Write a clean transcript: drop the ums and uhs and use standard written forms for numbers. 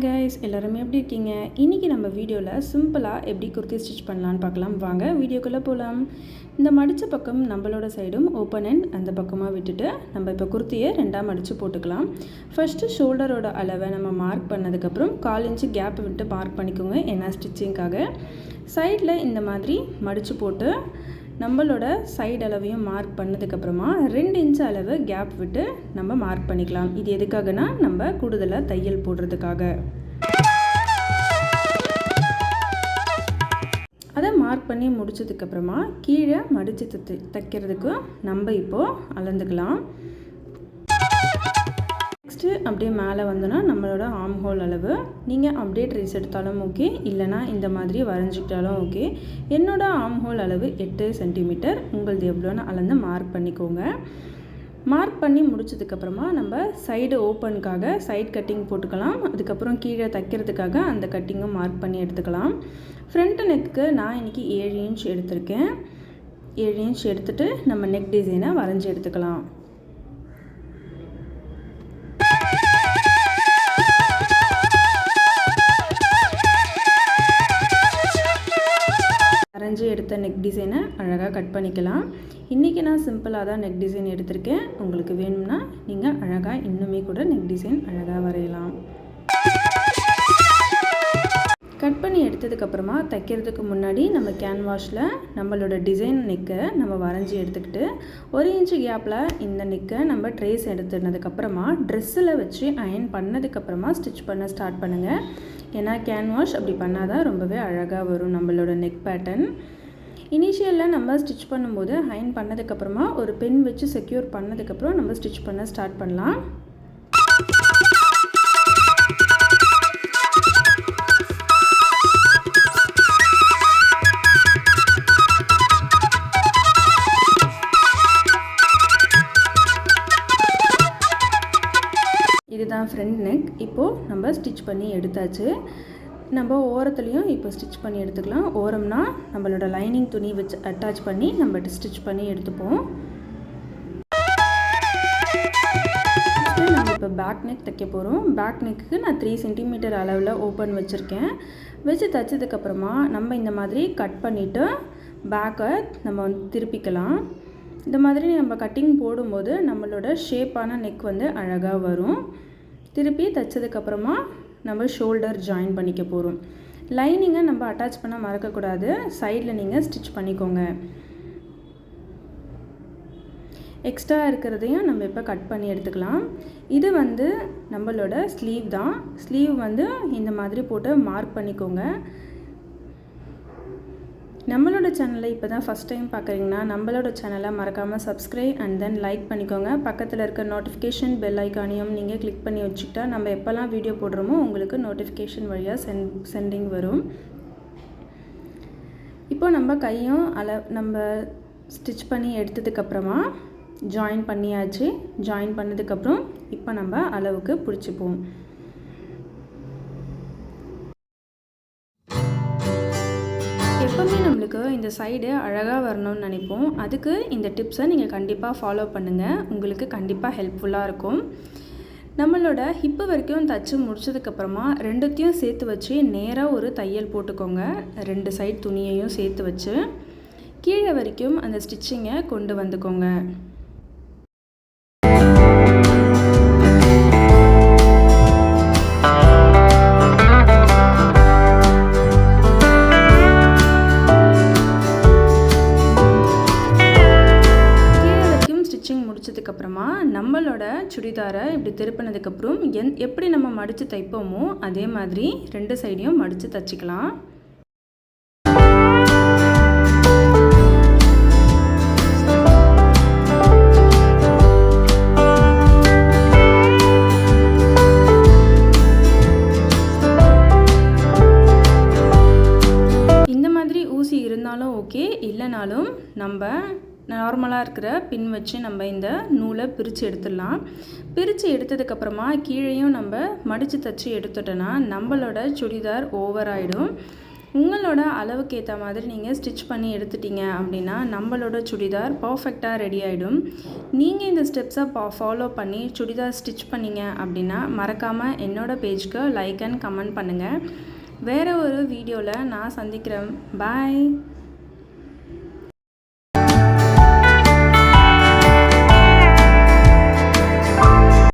Hi guys, எல்லாருமே எப்படி இருக்கீங்க? இன்றைக்கி நம்ம வீடியோவில் சிம்பிளாக எப்படி குர்த்தி ஸ்டிச் பண்ணலான்னு பார்க்கலாம். வாங்க வீடியோக்குள்ளே போகலாம். இந்த மடித்த பக்கம் நம்மளோட சைடும் ஓப்பன் அண்ட் அந்த பக்கமாக விட்டுட்டு நம்ம இப்போ குர்த்தியை ரெண்டாக மடித்து போட்டுக்கலாம். ஃபஸ்ட்டு ஷோல்டரோட அளவை நம்ம மார்க் பண்ணதுக்கப்புறம் 1/4 இன்ச்சு கேப் விட்டு மார்க் பண்ணிக்கோங்க. ஏன்னா ஸ்டிச்சிங்காக சைடில் இந்த மாதிரி மடித்து போட்டு நம்மளோட சைடு அளவையும் மார்க் பண்ணதுக்கப்புறமா 2 இன்ச்சு அளவு கேப் விட்டு நம்ம மார்க் பண்ணிக்கலாம். இது எதுக்காகனா நம்ம கூடுதலாக தையல் போடுறதுக்காக. அதை மார்க் பண்ணி முடிச்சதுக்கப்புறமா கீழே மடித்து தைக்கிறதுக்கு நம்ம இப்போது அளந்துக்கலாம். நெக்ஸ்ட்டு அப்படியே மேலே வந்தோன்னா நம்மளோட ஆர்ம் ஹோல் அளவு நீங்கள் அப்படியே ட்ரேஸ் எடுத்தாலும் ஓகே, இல்லைனா இந்த மாதிரி வரைஞ்சிக்கிட்டாலும் ஓகே. என்னோடய ஆர்ம் ஹோல் அளவு 8 சென்டிமீட்டர். உங்களது எவ்வளோன்னு அளந்து மார்க் பண்ணிக்கோங்க. மார்க் பண்ணி முடிச்சதுக்கப்புறமா நம்ம சைடு ஓப்பனுக்காக சைட் கட்டிங் போட்டுக்கலாம். அதுக்கப்புறம் கீழே தைக்கிறதுக்காக அந்த கட்டிங்கும் மார்க் பண்ணி எடுத்துக்கலாம். ஃப்ரண்ட் நெக்கு நான் இன்றைக்கி 7 இன்ச் எடுத்திருக்கேன். 7 இன்ச் எடுத்துகிட்டு நம்ம நெக் டிசைனை வரைஞ்சி எடுத்துக்கலாம். வரைஞ்சி எடுத்த நெக் டிசைனை அழகாக கட் பண்ணிக்கலாம். இன்றைக்கி நான் சிம்பிளாக தான் நெக் டிசைன் எடுத்திருக்கேன். உங்களுக்கு வேணும்னா நீங்கள் அழகாக இன்னுமே கூட நெக் டிசைன் அழகாக வரையலாம். கட் பண்ணி எடுத்ததுக்கப்புறமா தைக்கிறதுக்கு முன்னாடி நம்ம கேன்வாஷில் நம்மளோட டிசைன் நெக்கை நம்ம வரைஞ்சி எடுத்துக்கிட்டு 1 இன்ச்சு கேப்பில் இந்த நெக்கை நம்ம ட்ரேஸ் எடுத்துனதுக்கப்புறமா ட்ரெஸ்ஸில் வச்சு அயன் பண்ணதுக்கப்புறமா ஸ்டிச் பண்ண ஸ்டார்ட் பண்ணுங்கள். ஏன்னா கேன்வாஷ் அப்படி பண்ணால் தான் ரொம்பவே அழகாக வரும் நம்மளோட நெக் பேட்டர்ன். இனிஷியலில் நம்ம ஸ்டிச் பண்ணும்போது அயன் பண்ணதுக்கப்புறமா ஒரு பென் வச்சு செக்யூர் பண்ணதுக்கப்புறம் நம்ம ஸ்டிச் பண்ண ஸ்டார்ட் பண்ணலாம். இதுதான் ஃப்ரண்ட் நெக். இப்போது நம்ம ஸ்டிச் பண்ணி எடுத்தாச்சு. நம்ம ஓரத்துலேயும் இப்போ ஸ்டிச் பண்ணி எடுத்துக்கலாம். ஓரம்னா நம்மளோட லைனிங் துணி வச்சு அட்டாச் பண்ணி நம்ம ஸ்டிச் பண்ணி எடுத்துப்போம். நம்ம இப்போ பேக் நெக் தைக்க போகிறோம். பேக் நெக்கு நான் 3 சென்டிமீட்டர் அளவில் ஓப்பன் வச்சுருக்கேன். வச்சு தைச்சதுக்கப்புறமா நம்ம இந்த மாதிரி கட் பண்ணிவிட்டு பேக்கை நம்ம வந்து திருப்பிக்கலாம். இந்த மாதிரி நம்ம கட்டிங் போடும்போது நம்மளோட ஷேப்பான நெக் வந்து அழகாக வரும். திருப்பி தைச்சதுக்கப்புறமா நம்ம ஷோல்டர் ஜாயின் பண்ணிக்க போகிறோம். லைனிங்கை நம்ம அட்டாச் பண்ண மறக்கக்கூடாது. சைடில் நீங்கள் ஸ்டிச் பண்ணிக்கோங்க. எக்ஸ்ட்ரா இருக்கிறதையும் நம்ம இப்போ கட் பண்ணி எடுத்துக்கலாம். இது வந்து நம்மளோட ஸ்லீவ் தான். ஸ்லீவ் வந்து இந்த மாதிரி போட்டு மார்க் பண்ணிக்கோங்க. நம்மளோட சேனலை இப்போ தான் ஃபஸ்ட் டைம் பார்க்குறீங்கன்னா நம்மளோட சேனலை மறக்காமல் சப்ஸ்கிரைப் அண்ட் தென் லைக் பண்ணிக்கோங்க. பக்கத்தில் இருக்க நோட்டிஃபிகேஷன் பெல் ஐக்கானையும் நீங்கள் கிளிக் பண்ணி வச்சுக்கிட்டா நம்ம எப்போல்லாம் வீடியோ போடுறோமோ உங்களுக்கு நோட்டிஃபிகேஷன் வழியாக சென்டிங் வரும். இப்போ நம்ம கையும் நம்ம ஸ்டிச் பண்ணி எடுத்ததுக்கப்புறமா ஜாயின் பண்ணியாச்சு. ஜாயின் பண்ணதுக்கப்புறம் இப்போ நம்ம அளவுக்கு பிடிச்சிப்போம். எப்போவுமே நம்மளுக்கு இந்த சைடு அழகாக வரணும்னு நினைப்போம். அதுக்கு இந்த டிப்ஸை நீங்கள் கண்டிப்பாக ஃபாலோ பண்ணுங்கள். உங்களுக்கு கண்டிப்பாக ஹெல்ப்ஃபுல்லாக இருக்கும். நம்மளோட ஹிப்பு வரைக்கும் தைச்சி முடிச்சதுக்கப்புறமா ரெண்டுத்தையும் சேர்த்து வச்சு நேராக ஒரு தையல் போட்டுக்கோங்க. 2 சைடு துணியையும் சேர்த்து வச்சு கீழே வரைக்கும் அந்த ஸ்டிச்சிங்கை கொண்டு வந்துக்கோங்க. முடிச்சதுக்கப்புறமா நம்மளோட சுடிதாரை இப்படி திருப்பினதுக்கப்புறம் எப்படி நம்ம மடித்து தைப்போமோ அதே மாதிரி 2 சைடையும் மடித்து தைச்சிக்கலாம். இந்த மாதிரி ஊசி இருந்தாலும் ஓகே, இல்லைனாலும் நம்ம நார்மலாக இருக்கிற பின் வச்சு நம்ம இந்த நூலை பிரித்து எடுத்துடலாம். பிரித்து எடுத்ததுக்கப்புறமா கீழேயும் நம்ம மடித்து தைச்சி எடுத்துட்டோன்னா நம்மளோட சுடிதார் ஓவர் ஆகிடும். உங்களோட அளவுக்கு ஏற்ற மாதிரி நீங்கள் ஸ்டிச் பண்ணி எடுத்துட்டீங்க அப்படின்னா நம்மளோட சுடிதார் பர்ஃபெக்டாக ரெடி ஆகிடும். நீங்கள் இந்த ஸ்டெப்ஸை ஃபாலோ பண்ணி சுடிதார் ஸ்டிச் பண்ணிங்க அப்படின்னா மறக்காமல் என்னோடய பேஜ்க்கு லைக் அண்ட் கமெண்ட் பண்ணுங்கள். வேறு ஒரு வீடியோவில் நான் சந்திக்கிறேன். பாய்.